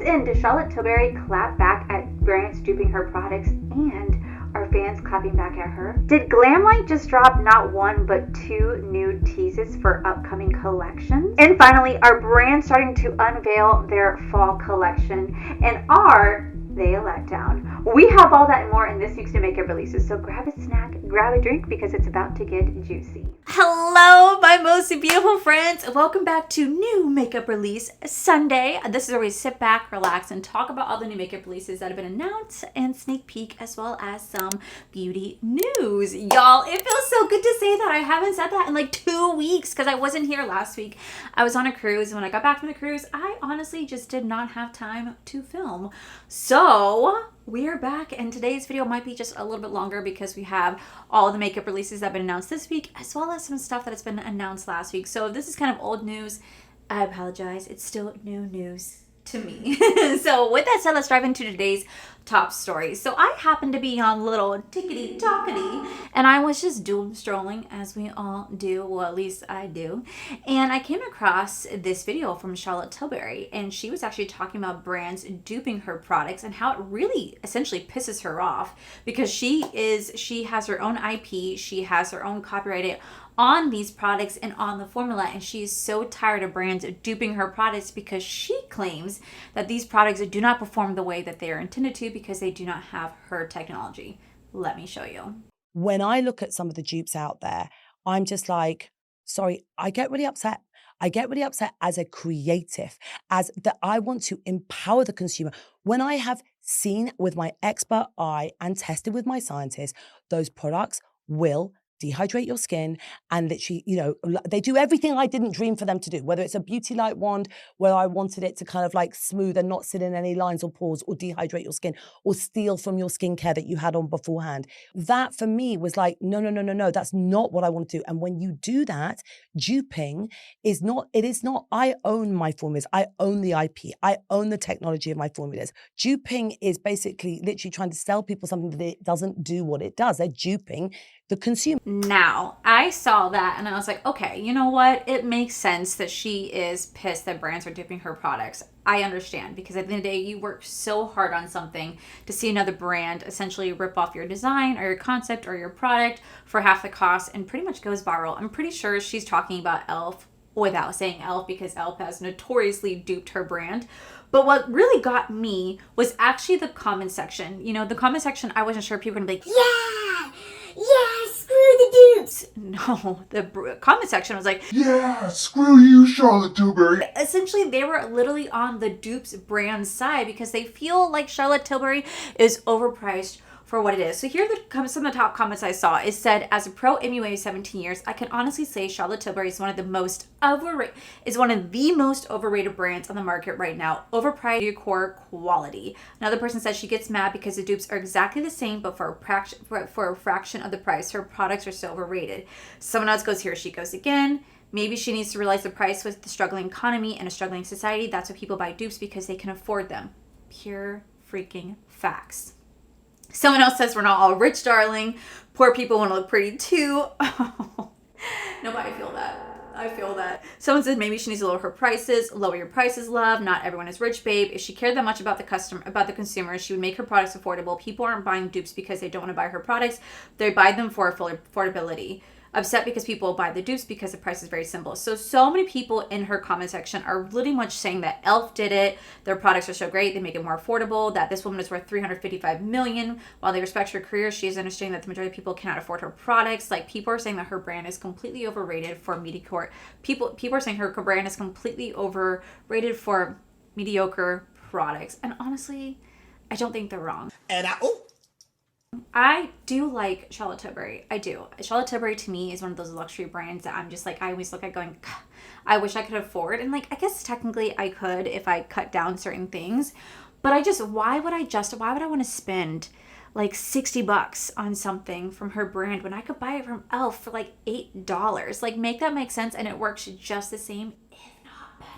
in, does Charlotte Tilbury clap back at brands duping her products, and are fans clapping back at her? Did Glamlite just drop not one but two new teases for upcoming collections? And finally, are brands starting to unveil their fall collection, and are they a letdown? We have all that and more in this week's new makeup releases, so grab a snack, grab a drink, because it's about to get juicy. Hello, my most beautiful friends. Welcome back to New Makeup Release Sunday. This is where we sit back, relax, and talk about all the new makeup releases that have been announced and sneak peek, as well as some beauty news. Y'all, it feels so good to say that. I haven't said that in like 2 weeks because I wasn't here last week. I was on a cruise, and when I got back from the cruise, I honestly just did not have time to film. So we are back, and today's video might be just a little bit longer because we have all the makeup releases that have been announced this week, as well as some stuff that has been announced last week. So if this is kind of old news, I apologize. It's still new news to me. So with that said, let's dive into today's top story. So I happened to be on little tickety tockety, and I was just doom strolling, as we all do, well, at least I do, and I came across this video from Charlotte Tilbury, and she was actually talking about brands duping her products and how it really essentially pisses her off, because she has her own IP, she has her own copyrighted on these products and on the formula, and she is so tired of brands duping her products because she claims that these products do not perform the way that they are intended to because they do not have her technology. Let me show you. When I look at some of the dupes out there, I'm just like, sorry, I get really upset. I get really upset as a creative, as that I want to empower the consumer. When I have seen with my expert eye and tested with my scientists, those products will dehydrate your skin, and literally, they do everything I didn't dream for them to do, whether it's a beauty light wand where I wanted it to kind of like smooth and not sit in any lines or pores or dehydrate your skin or steal from your skincare that you had on beforehand. That for me was like, no, that's not what I want to do. And when you do that, duping is not, I own my formulas. I own the IP. I own the technology of my formulas. Duping is basically literally trying to sell people something that it doesn't do what it does. They're duping the consumer. Now, I saw that and I was like, okay, you know what? It makes sense that she is pissed that brands are duping her products. I understand, because at the end of the day, you work so hard on something to see another brand essentially rip off your design or your concept or your product for half the cost and pretty much goes viral. I'm pretty sure she's talking about e.l.f. without saying e.l.f. because e.l.f. has notoriously duped her brand. But what really got me was actually the comment section. The comment section, I wasn't sure people were going to be like, yeah, screw the dupes. No, the comment section was like, yeah, screw you, Charlotte Tilbury. Essentially, they were literally on the dupes brand side because they feel like Charlotte Tilbury is overpriced for what it is. So here are some of the top comments I saw. It said, as a pro MUA 17 years, I can honestly say Charlotte Tilbury is one of the most overrated brands on the market right now. Overpriced decor quality. Another person says she gets mad because the dupes are exactly the same, but for a fraction of the price. Her products are so overrated. Someone else goes, here she goes again. Maybe she needs to realize the price with the struggling economy and a struggling society. That's why people buy dupes, because they can afford them. Pure freaking facts. Someone else says, we're not all rich, darling. Poor people want to look pretty too. Nobody feel that. I feel that. Someone says maybe she needs to lower her prices. Lower your prices, love. Not everyone is rich, babe. If she cared that much about the consumer, she would make her products affordable. People aren't buying dupes because they don't want to buy her products. They buy them for affordability. Upset because people buy the dupes because the price is very simple. So many people in her comment section are really much saying that e.l.f. did it. Their products are so great. They make it more affordable. That this woman is worth $355 million. While they respect her career, she is understanding that the majority of people cannot afford her products. Like, people are saying that her brand is completely overrated for mediocre. People are saying her brand is completely overrated for mediocre products. And honestly, I don't think they're wrong. And I do like Charlotte Tilbury. I do. Charlotte Tilbury to me is one of those luxury brands that I'm just like, I always look at going, I wish I could afford. And like, I guess technically I could if I cut down certain things. But why would I want to spend like $60 on something from her brand when I could buy it from e.l.f. for like $8? Like, make that make sense, and it works just the same, if not better.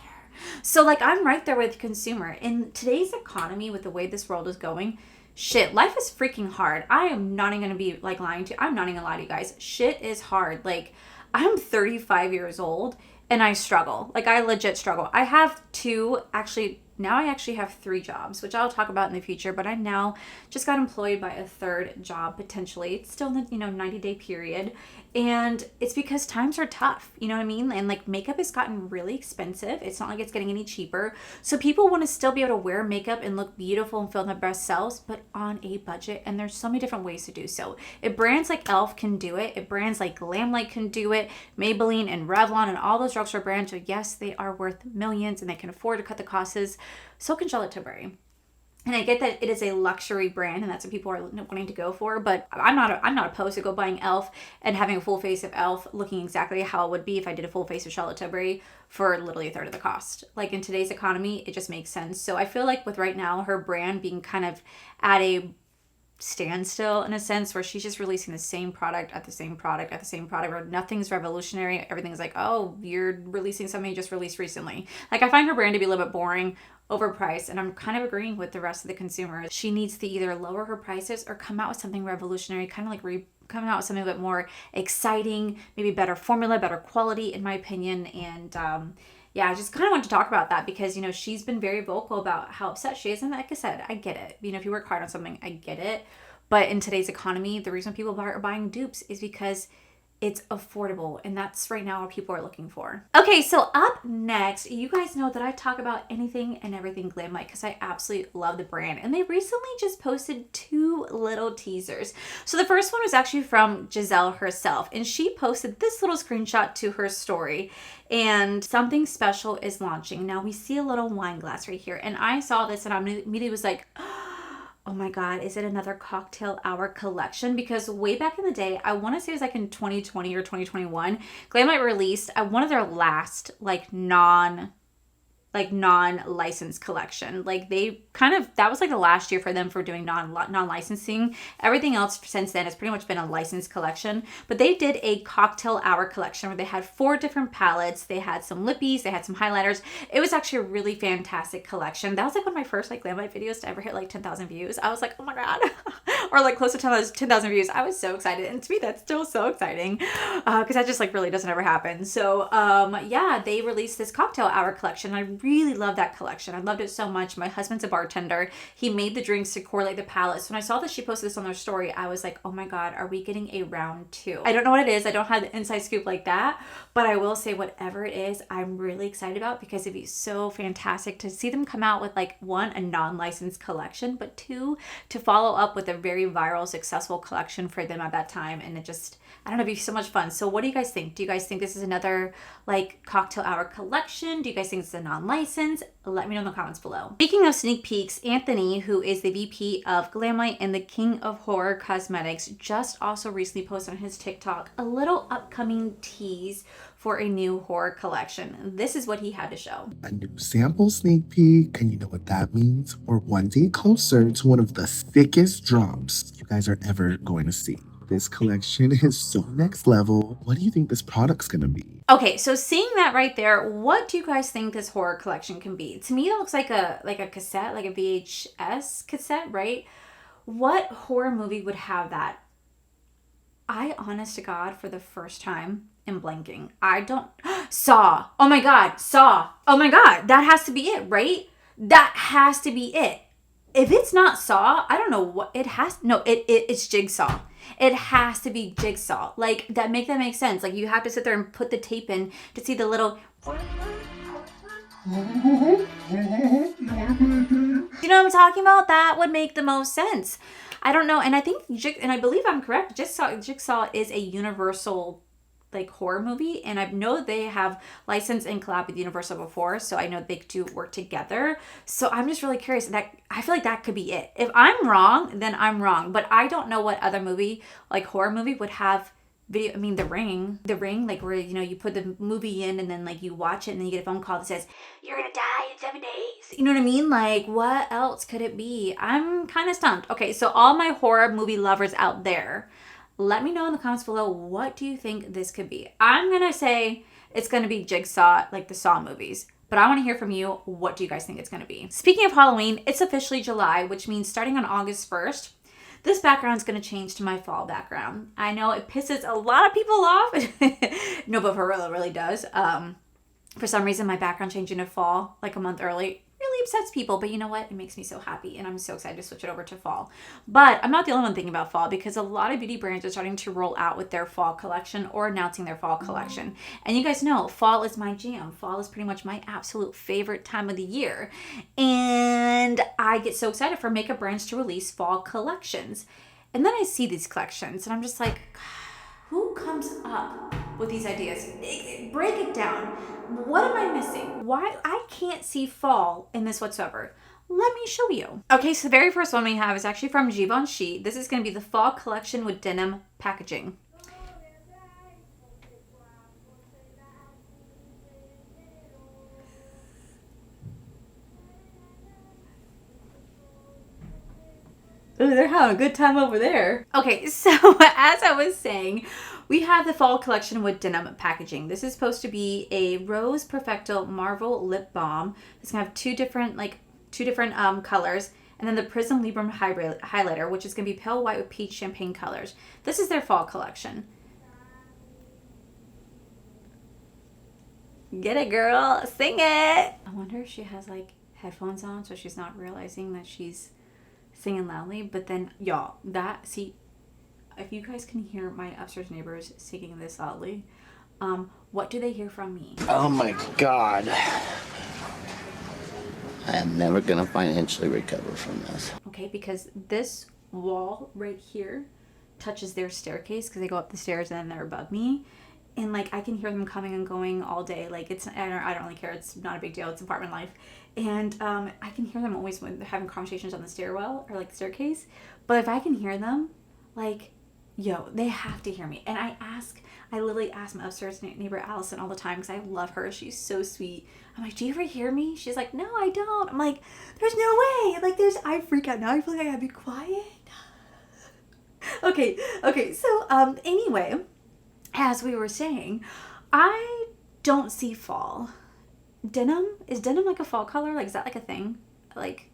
So like, I'm right there with the consumer. In today's economy, with the way this world is going, shit, life is freaking hard. I am not even going to be like lying to you. I'm not even going to lie to you guys. Shit is hard. Like, I'm 35 years old and I struggle. Like, I legit struggle. I have two, actually now I actually have 3 jobs, which I'll talk about in the future, but I now just got employed by a 3rd job potentially. It's still in the, 90-day period. And it's because times are tough, you know what I mean? And like makeup has gotten really expensive. It's not like it's getting any cheaper. So people want to still be able to wear makeup and look beautiful and feel their best selves, but on a budget. And there's so many different ways to do so. If brands like e.l.f. can do it, if brands like Glamlite can do it, Maybelline and Revlon and all those drugstore brands, so yes, they are worth millions and they can afford to cut the costs, so can Charlotte Tilbury. And I get that it is a luxury brand and that's what people are wanting to go for, but I'm not opposed to go buying e.l.f. and having a full face of e.l.f. looking exactly how it would be if I did a full face of Charlotte Tilbury for literally a 1/3 of the cost. Like in today's economy, it just makes sense. So I feel like with right now, her brand being kind of at a standstill in a sense where she's just releasing the same product at the same product at the same product where nothing's revolutionary. Everything's like, oh, you're releasing something you just released recently. Like I find her brand to be a little bit boring, overpriced, and I'm kind of agreeing with the rest of the consumers. She needs to either lower her prices or come out with something revolutionary, kind of like coming out with something a bit more exciting, maybe better formula, better quality in my opinion. And yeah, I just kind of wanted to talk about that because, she's been very vocal about how upset she is. And like I said, I get it. If you work hard on something, I get it. But in today's economy, the reason people are buying dupes is because it's affordable. And that's right now what people are looking for. Okay, so up next, you guys know that I talk about anything and everything Glamlite because I absolutely love the brand. And they recently just posted 2 little teasers. So the first one was actually from Giselle herself. And she posted this little screenshot to her story. And something special is launching. Now we see a little wine glass right here. And I saw this and I immediately was like, oh my God, is it another cocktail hour collection? Because way back in the day, I want to say it was like in 2020 or 2021, Glamlite released one of their last non-licensed collection. Like they that was like the last year for them for doing non-licensing. Everything else since then has pretty much been a licensed collection. But they did a cocktail hour collection where they had 4 different palettes. They had some lippies, they had some highlighters. It was actually a really fantastic collection. That was like one of my first Glamlite videos to ever hit 10,000 views. I was like, oh my God. Or close to 10,000 views. I was so excited. And to me, that's still so exciting because that just really doesn't ever happen. So yeah, they released this cocktail hour collection. I really love that collection. I loved it so much. My husband's a bartender. He made the drinks to correlate the palettes. When I saw that she posted this on their story, I was like, oh my God, are we getting a round 2? I don't know what it is. I don't have the inside scoop like that, but I will say whatever it is, I'm really excited about because it'd be so fantastic to see them come out with 1, a non-licensed collection, but 2, to follow up with a very viral, successful collection for them at that time. And it just, I don't know, it'd be so much fun. So what do you guys think? Do you guys think this is another cocktail hour collection? Do you guys think it's a non-license? Let me know in the comments below. Speaking of sneak peeks, Anthony, who is the VP of Glamlite and the King of Horror Cosmetics, just also recently posted on his TikTok a little upcoming tease for a new horror collection. This is what he had to show. A new sample sneak peek, and you know what that means? We're one day closer to one of the thickest drops you guys are ever going to see. This collection is so next level. What do you think this product's gonna be? Okay, so seeing that right there, what do you guys think this horror collection can be? To me, it looks like a cassette, like a VHS cassette, right? What horror movie would have that? I, honest to God, for the first time, am blanking. I don't... Saw. Oh my God, Saw. Oh my God, that has to be it, right? That has to be it. If it's not Saw, I don't know what it has... No, it's Jigsaw. It has to be Jigsaw. That make sense. You have to sit there and put the tape in to see the little... You know what I'm talking about? That would make the most sense. I don't know. And I think, and I believe I'm correct, Jigsaw is a Universal horror movie, and I know they have licensed and collab with Universal before, so I know they do work together. So I'm just really curious. That I feel like that could be it. If I'm wrong, then I'm wrong. But I don't know what other movie, horror movie, would have video. I mean, The Ring, where you put the movie in and then you watch it and then you get a phone call that says you're gonna die in 7 days. You know what I mean? What else could it be? I'm kind of stumped. Okay, so all my horror movie lovers out there, let me know in the comments below, what do you think this could be? I'm going to say it's going to be Jigsaw, the Saw movies. But I want to hear from you. What do you guys think it's going to be? Speaking of Halloween, it's officially July, which means starting on August 1st, this background is going to change to my fall background. I know it pisses a lot of people off. No, but for real, it really does. For some reason, my background changing to fall a month early really upsets people, but you know what? It makes me so happy, and I'm so excited to switch it over to fall. But I'm not the only one thinking about fall, because a lot of beauty brands are starting to roll out with their fall collection or announcing their fall collection. And you guys know fall is my jam. Fall is pretty much my absolute favorite time of the year. And I get so excited for makeup brands to release fall collections. And then I see these collections and I'm just like, who comes up with these ideas? Break it down. What am I missing? Why I can't see fall in this whatsoever? Let me show you. Okay, so the very first one we have is actually from Givenchy. This is going to be the fall collection with denim packaging. Ooh, they're having a good time over there. Okay, so as I was saying, we have the fall collection with denim packaging. This is supposed to be a Rose Perfecto Marvel Lip Balm. It's gonna have two different colors, and then the Prism Libram highlighter, which is gonna be pale white with peach champagne colors. This is their fall collection. Get it, girl, sing it. I wonder if she has like headphones on, so she's not realizing that she's singing loudly. But then y'all, if you guys can hear my upstairs neighbors singing this loudly, what do they hear from me? Oh my God. I am never gonna financially recover from this. Okay, because this wall right here touches their staircase, because they go up the stairs and then they're above me. And like I can hear them coming and going all day. Like I don't really care. It's not a big deal. It's apartment life. And I can hear them always when they're having conversations on the stairwell or like the staircase. But if I can hear them, like, yo, they have to hear me. And I literally ask my upstairs neighbor Allison all the time, because I love her. She's so sweet. I'm like, do you ever hear me? She's like, no, I don't. I'm like, there's no way. Like I freak out now. I feel like I gotta be quiet. Okay. So anyway, as we were saying, I don't see fall. Denim? Is denim like a fall color? Like, is that like a thing? Like,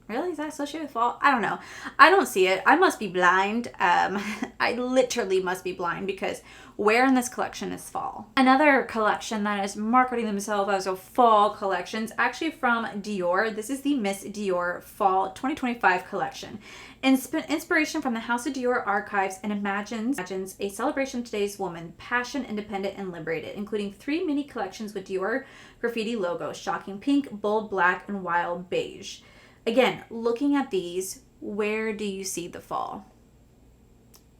really? Is that associated with fall? I don't know. I don't see it. I must be blind. I literally must be blind, because where in this collection is fall? Another collection that is marketing themselves as a fall collection is actually from Dior. This is the Miss Dior Fall 2025 collection. Inspiration from the House of Dior archives and imagines a celebration of today's woman, passion, independent, and liberated, including 3 mini collections with Dior graffiti logos, shocking pink, bold black, and wild beige. Again, looking at these, where do you see the fall?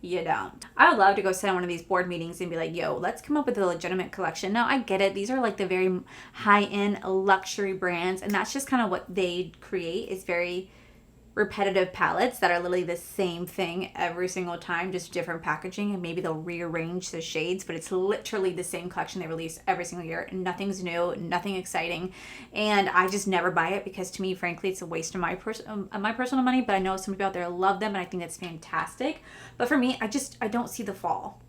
You don't. I would love to go sit on one of these board meetings and be like, yo, let's come up with a legitimate collection. Now, I get it. These are like the very high-end luxury brands, and that's just kind of what they create, is very repetitive palettes that are literally the same thing every single time, just different packaging, and maybe they'll rearrange the shades, but it's literally the same collection they release every single year. Nothing's new, nothing exciting, and I just never buy it, because to me, frankly, it's a waste of my personal money. But I know some people out there love them, and I think that's fantastic. But for me, I don't see the fall.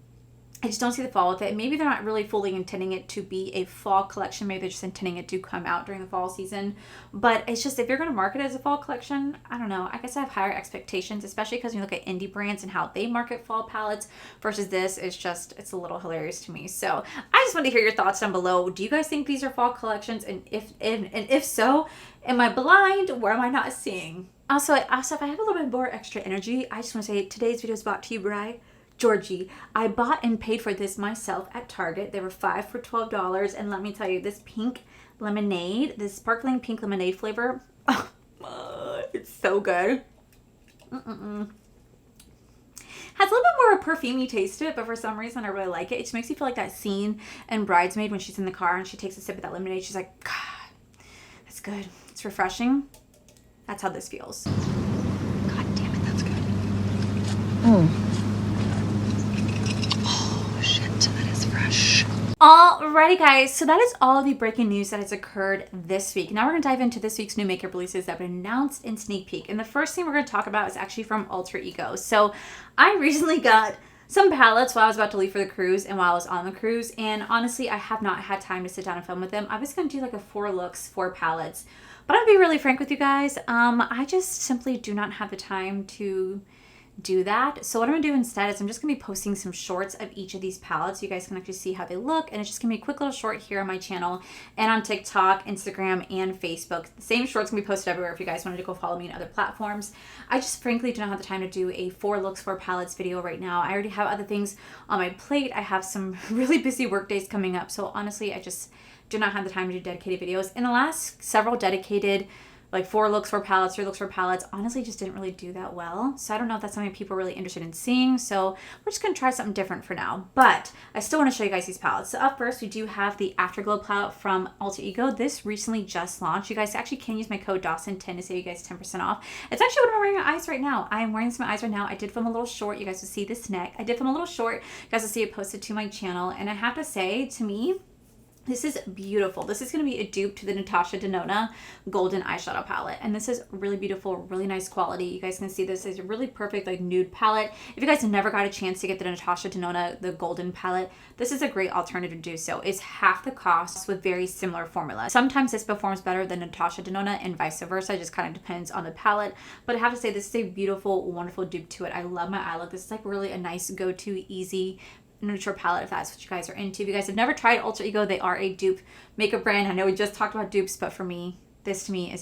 I just don't see the fall with it. Maybe they're not really fully intending it to be a fall collection. Maybe they're just intending it to come out during the fall season. But it's just, if you're going to market it as a fall collection, I don't know. I guess I have higher expectations, especially because when you look at indie brands and how they market fall palettes versus this. It's a little hilarious to me. So I just want to hear your thoughts down below. Do you guys think these are fall collections? And if so, am I blind? Where am I not seeing? Also, if I have a little bit more extra energy, I just want to say today's video is brought to you by Georgie. I bought and paid for this myself at Target. They were 5 for $12, and let me tell you, this pink lemonade, this sparkling pink lemonade flavor, it's so good. Has a little bit more of a perfumey taste to it, but for some reason I really like it. It just makes me feel like that scene in Bridesmaid when she's in the car and she takes a sip of that lemonade. She's like, God, that's good. It's refreshing. That's how this feels. God damn it, that's good. Oh shit, that is fresh. Alrighty guys, so that is all of the breaking news that has occurred this week. Now we're going to dive into this week's new makeup releases that have been announced in sneak peek. And the first thing we're going to talk about is actually from Alter Ego. So I recently got some palettes while I was about to leave for the cruise and while I was on the cruise. And honestly, I have not had time to sit down and film with them. I was going to do like a 4 looks, 4 palettes. But I'll be really frank with you guys. I just simply do not have the time to do that. So what I'm gonna do instead is I'm just gonna be posting some shorts of each of these palettes so you guys can actually see how they look, and it's just gonna be a quick little short here on my channel and on TikTok, Instagram, and Facebook. The same shorts can be posted everywhere if you guys wanted to go follow me on other platforms. I just frankly do not have the time to do a 4 looks, 4 palettes video right now. I already have other things on my plate. I have some really busy work days coming up, so honestly I just do not have the time to do dedicated videos. In the last several dedicated like 4 looks, 4 palettes, 3 looks, 4 palettes, honestly just didn't really do that well. So I don't know if that's something people are really interested in seeing. So we're just gonna try something different for now. But I still wanna show you guys these palettes. So up first, we do have the Afterglow palette from Alter Ego. This recently just launched. You guys actually can use my code Dawson10 to save you guys 10% off. It's actually what I'm wearing on my eyes right now. I am wearing this on my eyes right now. I did film a little short. You guys will see this neck. I did film a little short. You guys will see it posted to my channel. And I have to say, to me, this is beautiful. This is going to be a dupe to the Natasha Denona golden eyeshadow palette. And this is really beautiful, really nice quality. You guys can see this is a really perfect like nude palette. If you guys have never got a chance to get the Natasha Denona, the golden palette, this is a great alternative to do so. It's half the cost with very similar formula. Sometimes this performs better than Natasha Denona and vice versa. It just kind of depends on the palette. But I have to say this is a beautiful, wonderful dupe to it. I love my eye look. This is like really a nice go-to, easy, neutral palette if that's what you guys are into. If you guys have never tried Alter Ego, they are a dupe makeup brand. I know we just talked about dupes, but for me, this to me is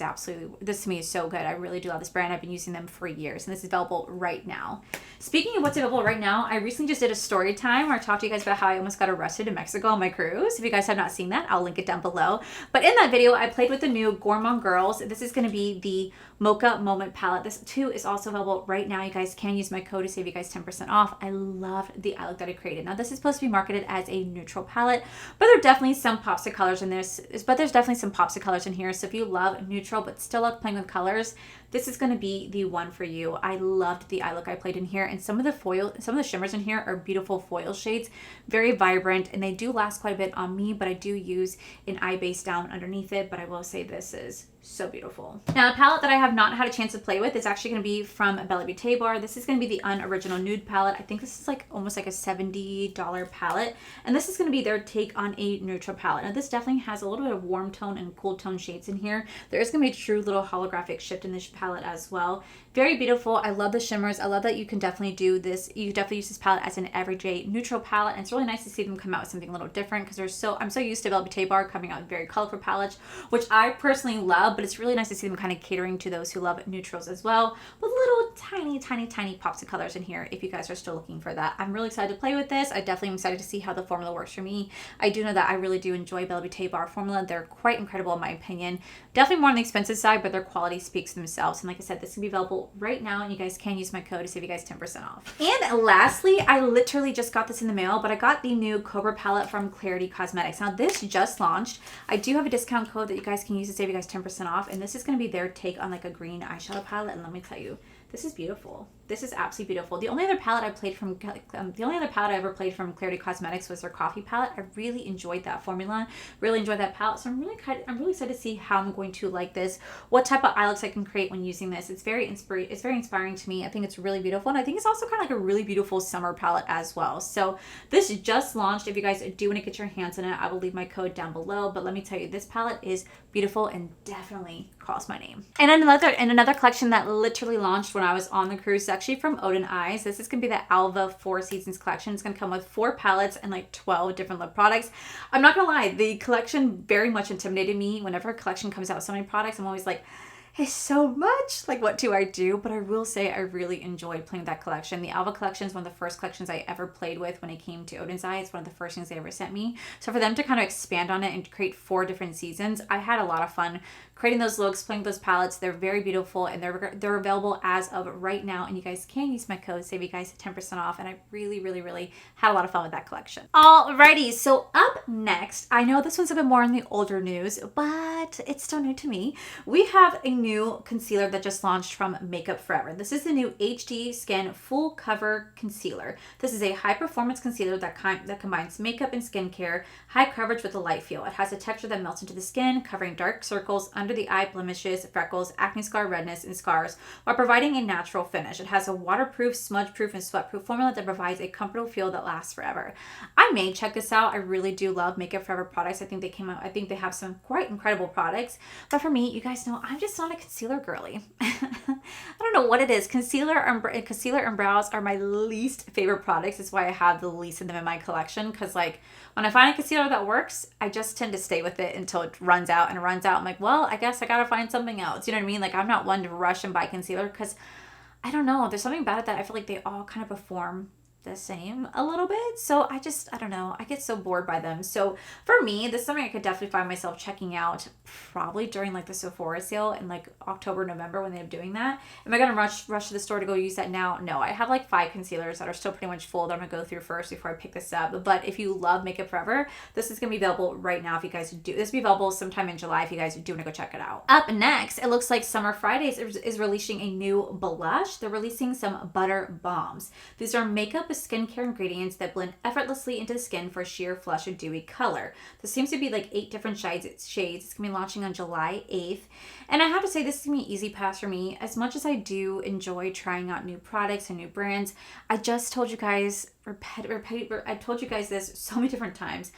so good. I really do love this brand. I've been using them for years, and this is available right now. Speaking of what's available right now, I recently just did a story time where I talked to you guys about how I almost got arrested in Mexico on my cruise. If you guys have not seen that, I'll link it down below. But in that video, I played with the new Gourmand Girls. This is going to be the Mocha Moment palette. This too is also available right now. You guys can use my code to save you guys 10% off. I loved the eye look that I created. Now this is supposed to be marketed as a neutral palette, but there are definitely some pops of colors in this. But there's definitely some pops of colors in here. So if you love neutral but still love playing with colors, this is going to be the one for you. I loved the eye look I played in here, and some of the shimmers in here are beautiful foil shades, very vibrant, and they do last quite a bit on me, but I do use an eye base down underneath it. But I will say this is so beautiful. Now the palette that I have not had a chance to play with is actually going to be from Bella Beauty Bar. This is going to be the Unoriginal Nude palette. I think this is like almost like a $70 palette, and this is going to be their take on a neutral palette. Now this definitely has a little bit of warm tone and cool tone shades in here. There is going to be a true little holographic shift in this palette as well. Very beautiful. I love the shimmers. I love that you can definitely do this. You can definitely use this palette as an everyday neutral palette, and it's really nice to see them come out with something a little different because I'm so used to Bella Beauty Bar coming out with very colorful palettes, which I personally love, but it's really nice to see them kind of catering to those who love neutrals as well, with little tiny pops of colors in here if you guys are still looking for that. I'm really excited to play with this. I definitely am excited to see how the formula works for me. I do know that I really do enjoy Bella Beauty Bar formula. They're quite incredible in my opinion. Definitely more on the expensive side, but their quality speaks for themselves. And like I said, this can be available right now, and you guys can use my code to save you guys 10% off. And lastly, I literally just got this in the mail, but I got the new Cobra palette from Clarity Cosmetics. Now this just launched. I do have a discount code that you guys can use to save you guys 10% off, and this is going to be their take on like a green eyeshadow palette. And let me tell you, this is beautiful. This is absolutely beautiful. The only other palette I ever played from Clarity Cosmetics was their coffee palette. I really enjoyed that formula. Really enjoyed that palette. So I'm really excited to see how I'm going to like this. What type of eye looks I can create when using this. It's very inspiring to me. I think it's really beautiful, and I think it's also kind of like a really beautiful summer palette as well. So this just launched. If you guys do want to get your hands on it, I will leave my code down below. But let me tell you, this palette is beautiful and definitely calls my name. And another collection that literally launched when I was on the cruise, actually from Odin Eyes. This is going to be the Alva 4 Seasons collection. It's going to come with 4 palettes and like 12 different lip products. I'm not going to lie, the collection very much intimidated me. Whenever a collection comes out with so many products, I'm always like, it's so much. Like, what do I do? But I will say I really enjoyed playing with that collection. The Alva collection is one of the first collections I ever played with when it came to Odin's Eye. It's one of the first things they ever sent me. So for them to kind of expand on it and create 4 different seasons, I had a lot of fun creating those looks, playing with those palettes. They're very beautiful, and they're available as of right now, and you guys can use my code, save you guys 10% off, and I really had a lot of fun with that collection. Alrighty, so up next, I know this one's a bit more in the older news, but it's still new to me. We have a new concealer that just launched from Makeup Forever. This is the new HD Skin Full Cover Concealer. This is a high-performance concealer that combines makeup and skincare, high coverage with a light feel. It has a texture that melts into the skin, covering dark circles, under the eye blemishes, freckles, acne scar redness, and scars, while providing a natural finish. It has a waterproof, smudge-proof, and sweat-proof formula that provides a comfortable feel that lasts forever. I may check this out. I really do love Makeup Forever products. I think they have some quite incredible products. But for me, you guys know, I'm just not not a concealer girly. I don't know what it is. Concealer and brows are my least favorite products. That's why I have the least of them in my collection. Because like when I find a concealer that works, I just tend to stay with it until it runs out. And it runs out, I'm like, well, I guess I gotta find something else. You know what I mean? Like I'm not one to rush and buy concealer because I don't know. There's something about it that I feel like they all kind of perform the same a little bit. So I don't know. I get so bored by them. So for me, this is something I could definitely find myself checking out probably during like the Sephora sale in like October, November when they're doing that. Am I going to rush to the store to go use that now? No, I have like 5 concealers that are still pretty much full that I'm going to go through first before I pick this up. But if you love Makeup Forever, this is going to be available right now if you guys do. This will be available sometime in July if you guys do want to go check it out. Up next, it looks like Summer Fridays is releasing a new blush. They're releasing some Butter Bombs. These are makeup with skincare ingredients that blend effortlessly into the skin for a sheer flush of dewy color. There seems to be like 8 different shades. It's going to be launching on July 8th. And I have to say, this is going to be an easy pass for me. As much as I do enjoy trying out new products and new brands, I just told you guys, I told you guys this so many different times.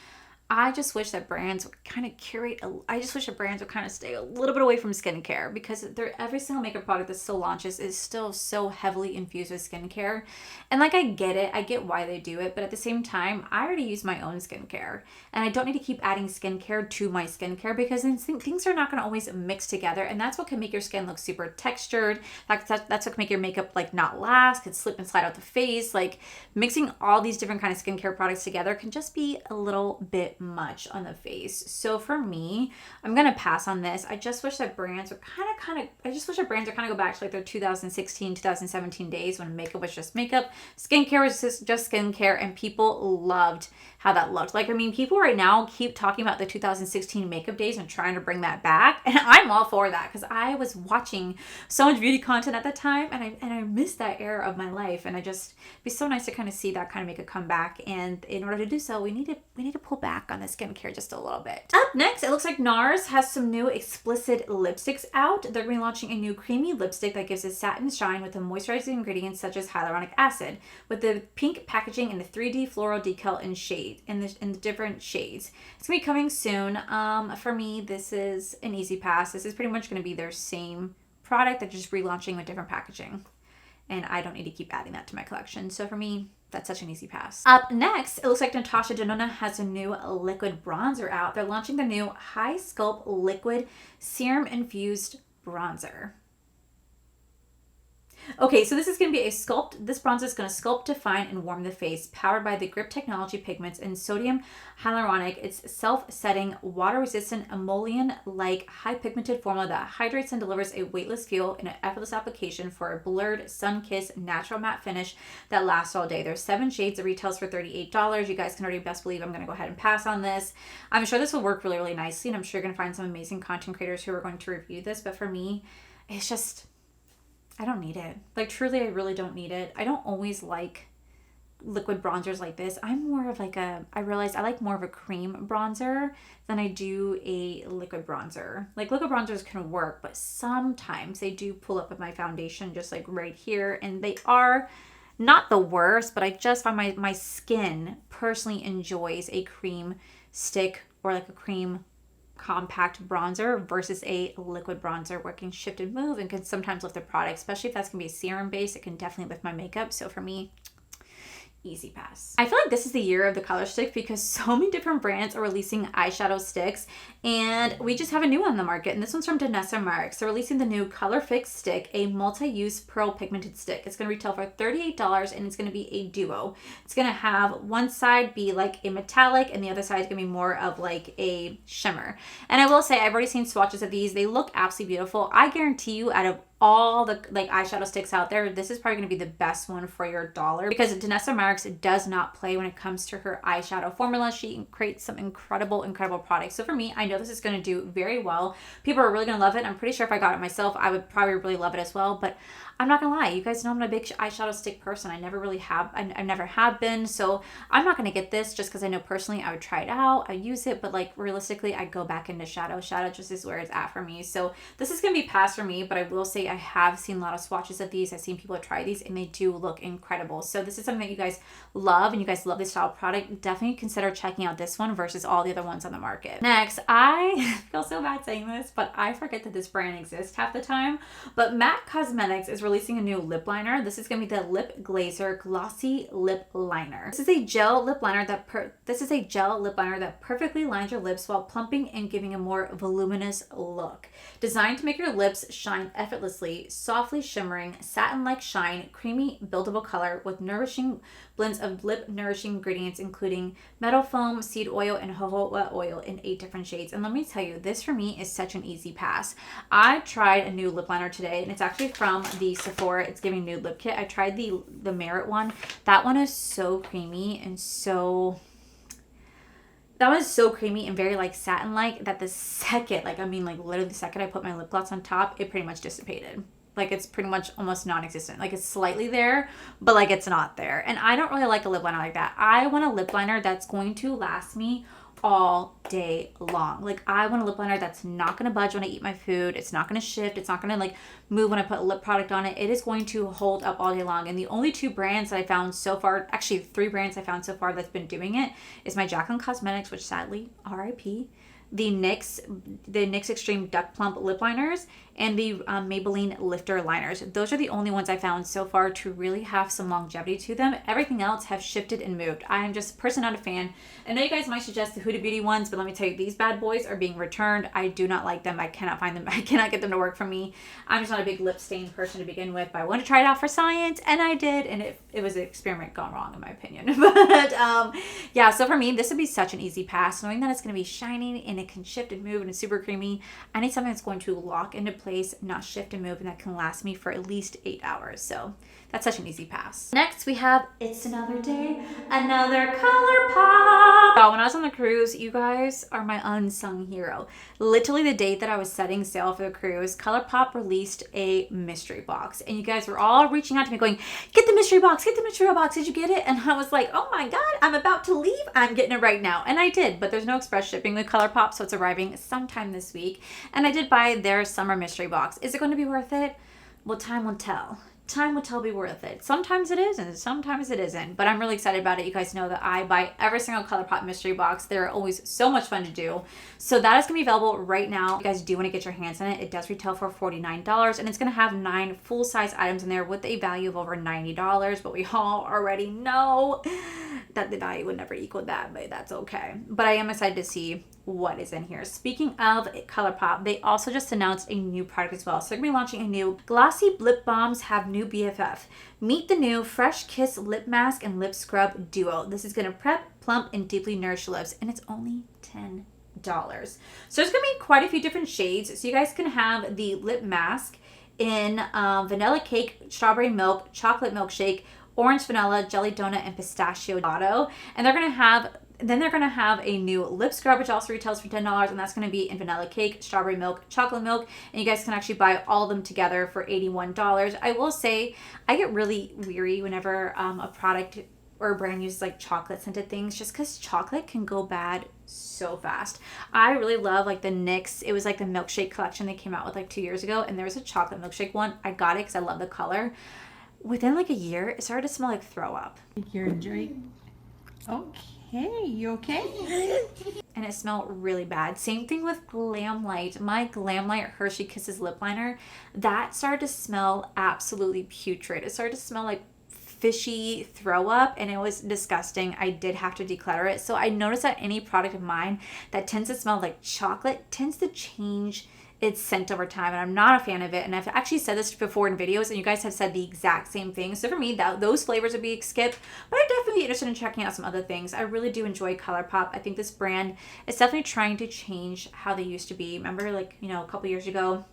I just wish that brands would kind of curate. I just wish that brands would kind of stay a little bit away from skincare because every single makeup product that still launches is still so heavily infused with skincare. And like, I get it. I get why they do it. But at the same time, I already use my own skincare. And I don't need to keep adding skincare to my skincare because things are not going to always mix together. And that's what can make your skin look super textured. That's what can make your makeup like not last, can slip and slide out the face. Like mixing all these different kind of skincare products together can just be a little bit much on the face. So for me, I'm gonna pass on this. I just wish that brands would kind of go back to like their 2016, 2017 days when makeup was just makeup, skincare was just skincare, and people loved how that looked. Like, I mean, people right now keep talking about the 2016 makeup days and trying to bring that back, and I'm all for that because I was watching so much beauty content at that time, and I missed that era of my life, and it'd be so nice to kind of see that kind of make a comeback. And in order to do so, we need to pull back on the skincare just a little bit. Up next, it looks like NARS has some new explicit lipsticks out. They're going to be launching a new creamy lipstick that gives a satin shine with the moisturizing ingredients such as hyaluronic acid, with the pink packaging and the 3D floral decal in the different shades. It's gonna be coming soon. For me, this is an easy pass. This is pretty much gonna be their same product. They're just relaunching with different packaging, and I don't need to keep adding that to my collection. So for me, that's such an easy pass. Up next, it looks like Natasha Denona has a new liquid bronzer out. They're launching the new High Sculpt Liquid Serum Infused Bronzer. Okay, so this is going to be this bronzer is going to sculpt, define, and warm the face, powered by the Grip Technology pigments and sodium hyaluronic. It's self-setting, water-resistant, emollient-like, high-pigmented formula that hydrates and delivers a weightless feel in an effortless application for a blurred, sun-kissed, natural matte finish that lasts all day. There's 7 shades. It retails for $38. You guys can already best believe I'm going to go ahead and pass on this. I'm sure this will work really, really nicely, and I'm sure you're going to find some amazing content creators who are going to review this, but for me, it's just, I don't need it. Like, truly, I really don't need it. I don't always like liquid bronzers like this. I'm more of like I realized I like more of a cream bronzer than I do a liquid bronzer. Like, liquid bronzers can work, but sometimes they do pull up with my foundation just like right here, and they are not the worst, but I just find my skin personally enjoys a cream stick or like a cream compact bronzer versus a liquid bronzer where it can shift and move and can sometimes lift the product, especially if that's gonna be a serum base. It can definitely lift my makeup. So for me, easy pass. I feel like this is the year of the color stick because so many different brands are releasing eyeshadow sticks, and we just have a new one on the market, and this one's from Danessa Myricks. They're releasing the new Color Fix Stick, a multi-use pearl pigmented stick. It's going to retail for $38, and it's going to be a duo. It's going to have one side be like a metallic, and the other side is going to be more of like a shimmer. And I will say, I've already seen swatches of these. They look absolutely beautiful. I guarantee you, out of all the like eyeshadow sticks out there, this is probably going to be the best one for your dollar because Danessa Myricks does not play when it comes to her eyeshadow formula. She creates some incredible products. So for me, I know this is going to do very well. People are really going to love it. I'm pretty sure if I got it myself, I would probably really love it as well. But I'm not gonna lie, you guys know I'm a big eyeshadow stick person. I never really have, I never have been, so I'm not gonna get this just because I know personally I would try it out, I use it, but like realistically I go back into shadow. Shadow just is where it's at for me. So this is gonna be pass for me, but I will say I have seen a lot of swatches of these. I've seen people try these and they do look incredible. So this is something that you guys love and you guys love this style of product. Definitely consider checking out this one versus all the other ones on the market. Next, I feel so bad saying this, but I forget that this brand exists half the time. But MAC Cosmetics is releasing a new lip liner. This is going to be the Lip Glazer Glossy Lip Liner. This is a gel lip liner that perfectly lines your lips while plumping and giving a more voluminous look. Designed to make your lips shine effortlessly, softly shimmering, satin-like shine, creamy, buildable color with nourishing blends of lip nourishing ingredients including metal foam, seed oil, and jojoba oil in 8 different shades. And let me tell you, this for me is such an easy pass. I tried a new lip liner today, and it's actually from the Sephora. It's giving nude lip kit. I tried the Merit one. That one is so creamy and so... That was so creamy and very like satin-like that the second, like I mean like literally the second I put my lip gloss on top, it pretty much dissipated. Like it's pretty much almost non-existent. Like it's slightly there, but like it's not there. And I don't really like a lip liner like that. I want a lip liner that's going to last me all day long. Like I want a lip liner that's not going to budge when I eat my food. It's not going to shift. It's not going to like move when I put lip product on it. It is going to hold up all day long. And the only 2 brands that I found so far, actually 3 brands I found so far that's been doing it is my Jaclyn Cosmetics, which sadly RIP, the NYX Extreme Duck Plump lip liners, and the Maybelline Lifter liners. Those are the only ones I found so far to really have some longevity to them. Everything else have shifted and moved. I am just personally not a fan. I know you guys might suggest the Huda Beauty ones, but let me tell you, these bad boys are being returned. I do not like them. I cannot find them. I cannot get them to work for me. I'm just not a big lip stain person to begin with, but I wanted to try it out for science, and I did, and it was an experiment gone wrong in my opinion. But yeah, so for me, this would be such an easy pass, knowing that it's going to be shining and it can shift and move and it's super creamy. I need something that's going to lock into place, not shift and move, and that can last me for at least 8 hours. So that's such an easy pass. Next, we have It's Another Day, Another ColourPop. Oh, when I was on the cruise, you guys are my unsung hero. Literally the day that I was setting sail for the cruise, ColourPop released a mystery box. And you guys were all reaching out to me going, get the mystery box, get the mystery box. Did you get it? And I was like, oh my God, I'm about to leave. I'm getting it right now. And I did, but there's no express shipping with ColourPop, so it's arriving sometime this week. And I did buy their summer mystery box. Is it going to be worth it? Well, time will tell. Time will tell be worth it. Sometimes it is and sometimes it isn't, but I'm really excited about it. You guys know that I buy every single ColourPop mystery box. They're always so much fun to do. So that is going to be available right now. If you guys do want to get your hands on it, it does retail for $49, and it's going to have 9 full-size items in there with a value of over $90, but we all already know that the value would never equal that, but that's okay. But I am excited to see what is in here. Speaking of ColourPop, they also just announced a new product as well. So they're going to be launching a new Glossy Lip Balms Have New BFF. Meet the new Fresh Kiss Lip Mask and Lip Scrub Duo. This is going to prep, plump, and deeply nourish lips, and it's only $10. So there's going to be quite a few different shades. So you guys can have the lip mask in vanilla cake, strawberry milk, chocolate milkshake, orange vanilla, jelly donut, and pistachio gelato. And they're going to have a new lip scrub, which also retails for $10, and that's going to be in vanilla cake, strawberry milk, chocolate milk, and you guys can actually buy all of them together for $81. I will say, I get really weary whenever a product or a brand uses like chocolate scented things, just because chocolate can go bad so fast. I really love like the NYX, it was like the milkshake collection they came out with like 2 years ago, and there was a chocolate milkshake one. I got it because I love the color. Within like a year, it started to smell like throw up. Here, Drake. Okay, you okay? And it smelled really bad. Same thing with Glamlite. My Glamlite Hershey Kisses lip liner, that started to smell absolutely putrid. It started to smell like fishy throw up, and it was disgusting. I did have to declutter it. So I noticed that any product of mine that tends to smell like chocolate tends to change its scent over time, and I'm not a fan of it. And I've actually said this before in videos, and you guys have said the exact same thing. So for me, those flavors would be skipped, but I'm definitely interested in checking out some other things. I really do enjoy ColourPop. I think this brand is definitely trying to change how they used to be. Remember, like, you know, a couple years ago,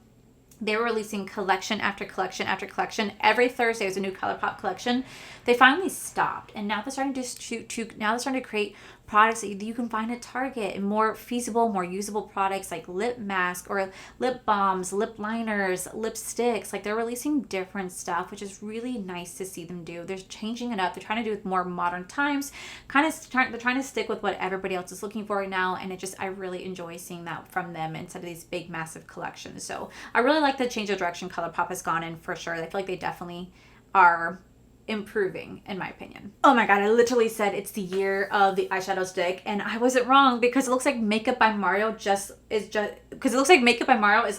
they were releasing collection after collection after collection. Every Thursday was a new ColourPop collection. They finally stopped, and now they're starting to create products that you can find at Target, and more feasible, more usable products like lip mask or lip balms, lip liners, lipsticks. Like, they're releasing different stuff, which is really nice to see them do. They're changing it up. They're trying to do it more modern times. They're trying to stick with what everybody else is looking for right now, and I really enjoy seeing that from them instead of these big massive collections. So I really like the change of direction ColourPop has gone in for sure. I feel like they definitely are improving, in my opinion. Oh my god, I literally said it's the year of the eyeshadow stick, and I wasn't wrong, because it looks like Makeup by Mario is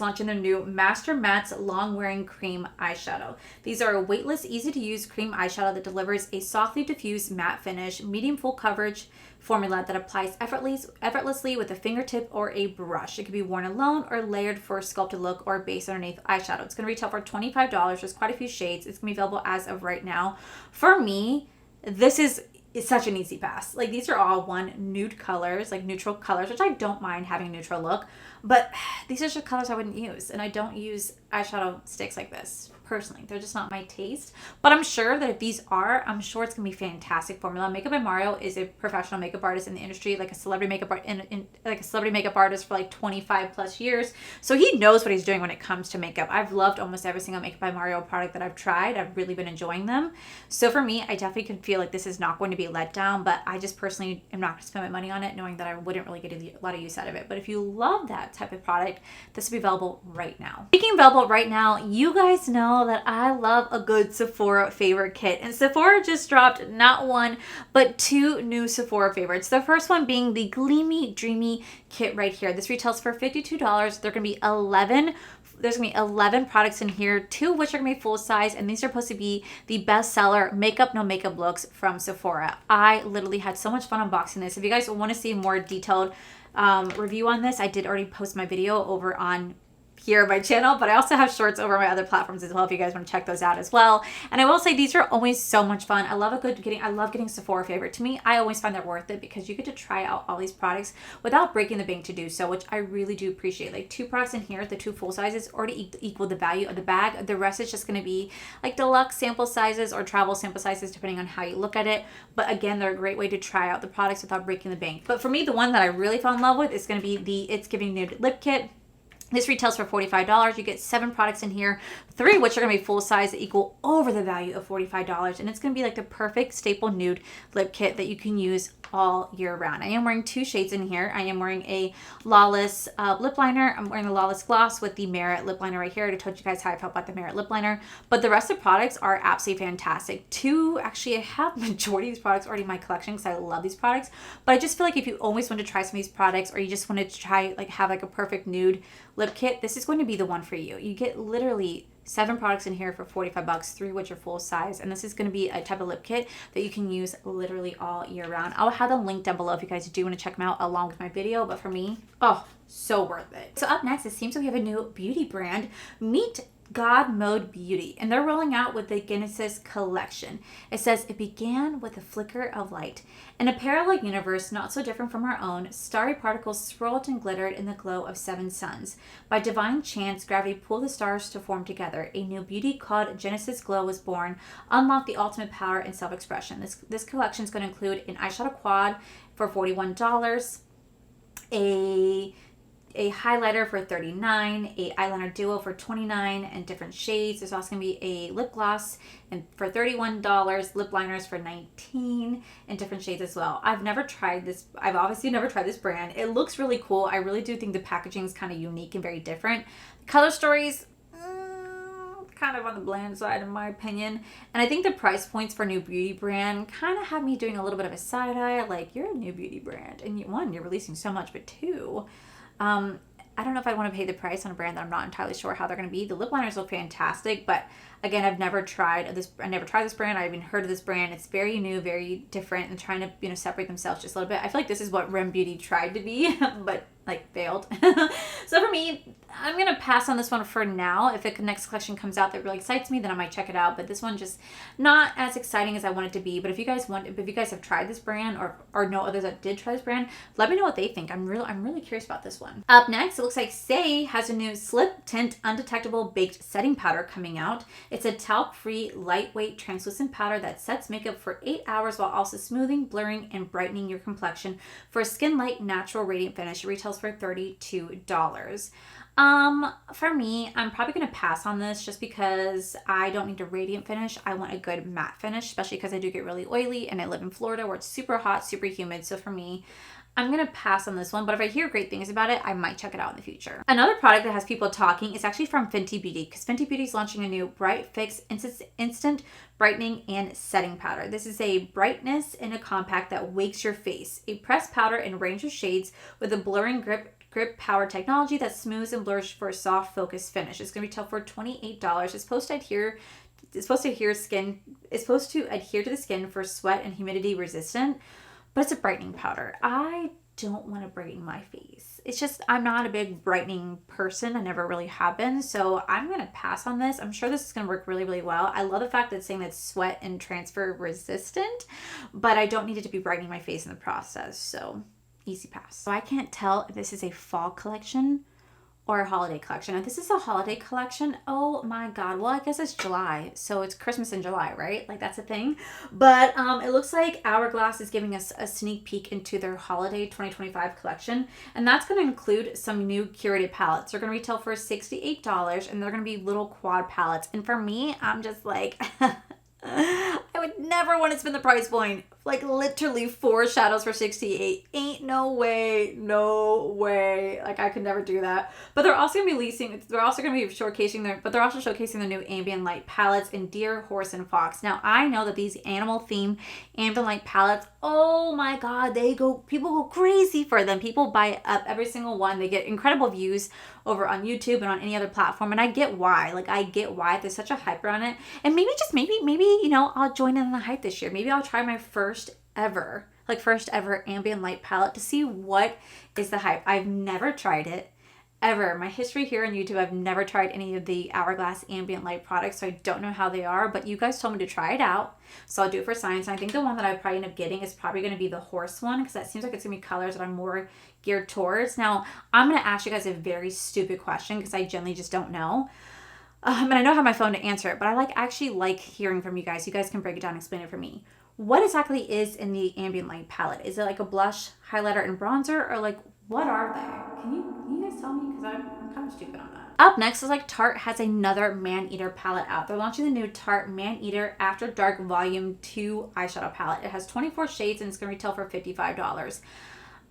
launching their new Master Mattes Long Wearing Cream Eyeshadow. These are a weightless, easy to use cream eyeshadow that delivers a softly diffused matte finish, medium full coverage formula that applies effortlessly with a fingertip or a brush. It can be worn alone or layered for a sculpted look or base underneath eyeshadow. It's going to retail for $25. There's quite a few shades. It's going to be available as of right now. For me, this is such an easy pass. Like, these are all nude colors, like neutral colors, which I don't mind having a neutral look, but these are just colors I wouldn't use, and I don't use eyeshadow sticks like this personally. They're just not my taste, but I'm sure that if these are, I'm sure it's gonna be fantastic formula. Makeup by Mario is a professional makeup artist in the industry, like a celebrity makeup artist for like 25 plus years, so he knows what he's doing when it comes to makeup. I've loved almost every single Makeup by Mario product that I've tried. I've really been enjoying them. So for me, I definitely can feel like this is not going to be a letdown, but I just personally am not going to spend my money on it, knowing that I wouldn't really get a lot of use out of it. But if you love that type of product, this will be available right now. Speaking of available right now, you guys know that I love a good Sephora favorite kit, and Sephora just dropped not one but two new Sephora favorites. The first one being the Gleamy Dreamy kit right here. This retails for $52. There are going to be 11 There's going to be 11 products in here, 2 of which are going to be full size, and these are supposed to be the bestseller makeup, no makeup looks from Sephora. I literally had so much fun unboxing this. If you guys want to see a more detailed review on this, I did already post my video over on here on my channel, but I also have shorts over my other platforms as well if you guys want to check those out as well. And I will say these are always so much fun. I love getting Sephora favorite. To me, I always find that worth it because you get to try out all these products without breaking the bank to do so, which I really do appreciate. Like 2 products in here, the 2 full sizes already equal the value of the bag. The rest is just going to be like deluxe sample sizes or travel sample sizes depending on how you look at it. But again, they're a great way to try out the products without breaking the bank. But for me, the one that I really fell in love with is going to be the It's Giving Nude Lip Kit. This retails for $45. You get 7 products in here, 3 of which are going to be full size that equal over the value of $45. And it's going to be like the perfect staple nude lip kit that you can use all year round. I am wearing 2 shades in here. I am wearing a Lawless lip liner. I'm wearing the Lawless gloss with the Merit lip liner right here. I told you guys how I felt about the Merit lip liner. But the rest of the products are absolutely fantastic. Actually, I have majority of these products already in my collection because I love these products. But I just feel like if you always want to try some of these products, or you just want to try have a perfect nude lip kit, this is going to be the one for you. You get literally 7 products in here for $45, 3 which are full size, and this is going to be a type of lip kit that you can use literally all year round. I'll have them linked down below if you guys do want to check them out along with my video, but for me, oh, so worth it. So up next, it seems like we have a new beauty brand. Meet Godmode Beauty, and they're rolling out with the Genesis collection. It says, it began with a flicker of light. In a parallel universe not so different from our own, starry particles swirled and glittered in the glow of 7 suns. By divine chance, gravity pulled the stars to form together. A new beauty called Genesis Glow was born, unlocked the ultimate power and self-expression. This collection is going to include an eyeshadow quad for $41, a highlighter for $39, a eyeliner duo for $29 and different shades. There's also going to be a lip gloss for $31, lip liners for $19 in different shades as well. I've never tried this. I've obviously never tried this brand. It looks really cool. I really do think the packaging is kind of unique and very different. Color stories, kind of on the bland side in my opinion. And I think the price points for a new beauty brand kind of have me doing a little bit of a side eye. Like, you're a new beauty brand, and you're releasing so much, but 2, I don't know if I want to pay the price on a brand that I'm not entirely sure how they're going to be. The lip liners look fantastic, but again, I've never tried this. I never tried this brand. I haven't heard of this brand. It's very new, very different, and trying to separate themselves just a little bit. I feel like this is what Rem Beauty tried to be, but like failed. So for me, I'm going to pass on this one for now. If the next collection comes out that really excites me, then I might check it out. But this one just not as exciting as I want it to be. But if you guys have tried this brand or know others that did try this brand, let me know what they think. I'm really curious about this one. Up next, it looks like Say has a new Slip Tint Undetectable Baked Setting Powder coming out. It's a talc-free, lightweight, translucent powder that sets makeup for 8 hours while also smoothing, blurring, and brightening your complexion for a skin-light, natural, radiant finish. It retails for $32. For me, I'm probably going to pass on this just because I don't need a radiant finish. I want a good matte finish, especially because I do get really oily and I live in Florida where it's super hot, super humid. So for me, I'm going to pass on this one, but if I hear great things about it, I might check it out in the future. Another product that has people talking is actually from Fenty Beauty, because Fenty Beauty is launching a new Bright Fix Instant Brightening and Setting Powder. This is a brightness in a compact that wakes your face. A pressed powder in a range of shades with a blurring grip power technology that smooths and blurs for a soft, focused finish. It's going to retail for $28. It's supposed to adhere to the skin for sweat and humidity resistant, but it's a brightening powder. I don't want to brighten my face. It's just, I'm not a big brightening person. I never really have been. So I'm going to pass on this. I'm sure this is going to work really, really well. I love the fact that it's saying that it's sweat and transfer resistant, but I don't need it to be brightening my face in the process. So easy pass. So I can't tell if this is a fall collection or a holiday collection. If this is a holiday collection, oh my God. Well, I guess it's July. So it's Christmas in July, right? Like that's a thing. But it looks like Hourglass is giving us a sneak peek into their holiday 2025 collection. And that's going to include some new curated palettes. They're going to retail for $68 and they're going to be little quad palettes. And for me, I'm just like, I would never want to spend the price point. Like literally 4 shadows for $68. Ain't no way. Like I could never do that. But they're also going to be showcasing their new ambient light palettes in Deer, Horse, and Fox. Now I know that these animal themed ambient light palettes, oh my God, people go crazy for them. People buy up every single one. They get incredible views over on YouTube and on any other platform. And I get why. There's such a hype around it. And maybe, I'll join in on the hype this year. Maybe I'll try my first ever ambient light palette to see what is the hype. I've never tried it ever. My history here on YouTube, I've never tried any of the Hourglass ambient light products, so I don't know how they are, but you guys told me to try it out. So I'll do it for science. And I think the one that I probably end up getting is probably going to be the horse one, because that seems like it's going to be colors that I'm more geared towards. Now, I'm going to ask you guys a very stupid question because I generally just don't know. And I don't have my phone to answer it, but I actually like hearing from you guys. You guys can break it down and explain it for me. What exactly is in the ambient light palette? Is it like a blush, highlighter, and bronzer, or like what are they? Can you guys tell me? Because I'm kind of stupid on that. Up next is Tarte has another Man-Eater palette out. They're launching the new Tarte Man-Eater After Dark Volume 2 eyeshadow palette. It has 24 shades and it's going to retail for $55.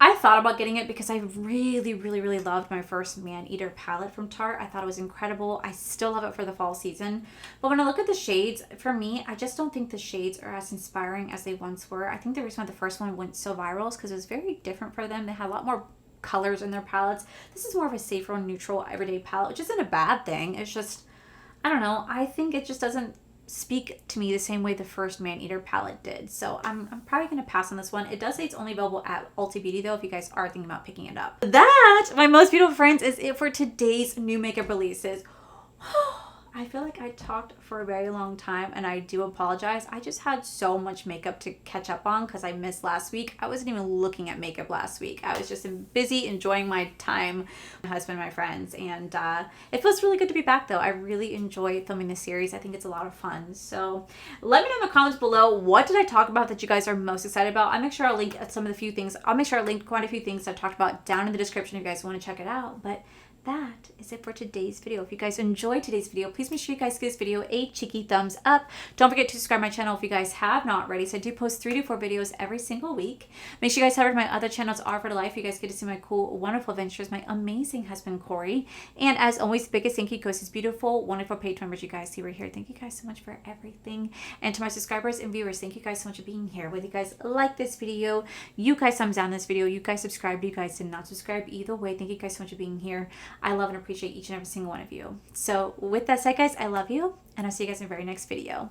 I thought about getting it because I really, really, really loved my first Man-Eater palette from Tarte. I thought it was incredible. I still love it for the fall season. But when I look at the shades, for me, I just don't think the shades are as inspiring as they once were. I think the reason why the first one went so viral is because it was very different for them. They had a lot more colors in their palettes. This is more of a safer, neutral, everyday palette, which isn't a bad thing. It's just, I don't know. I think it just doesn't speak to me the same way the first Man-Eater palette did. So I'm probably going to pass on this one. It does say it's only available at Ulta Beauty though, if you guys are thinking about picking it up. That, my most beautiful friends, is it for today's new makeup releases. I feel like I talked for a very long time and I do apologize. I just had so much makeup to catch up on because I missed last week. I wasn't even looking at makeup last week. I was just busy enjoying my time with my husband and my friends. And it feels really good to be back though. I really enjoy filming this series. I think it's a lot of fun. So let me know in the comments below, what did I talk about that you guys are most excited about? I'll make sure I'll link quite a few things I talked about down in the description if you guys want to check it out. But that is it for today's video. If you guys enjoyed today's video, please make sure you guys give this video a cheeky thumbs up. Don't forget to subscribe to my channel if you guys have not already. So I do post 3 to 4 videos every single week. Make sure you guys head over to my other channels, Are for Life. You guys get to see my cool, wonderful adventures, my amazing husband, Corey. And as always, the biggest thank you goes to these beautiful, wonderful page members you guys see right here. Thank you guys so much for everything. And to my subscribers and viewers, thank you guys so much for being here. Whether you guys like this video, you guys thumbs down this video, you guys subscribed, you guys did not subscribe, either way, thank you guys so much for being here. I love and appreciate each and every single one of you. So with that said, guys, I love you, and I'll see you guys in the very next video.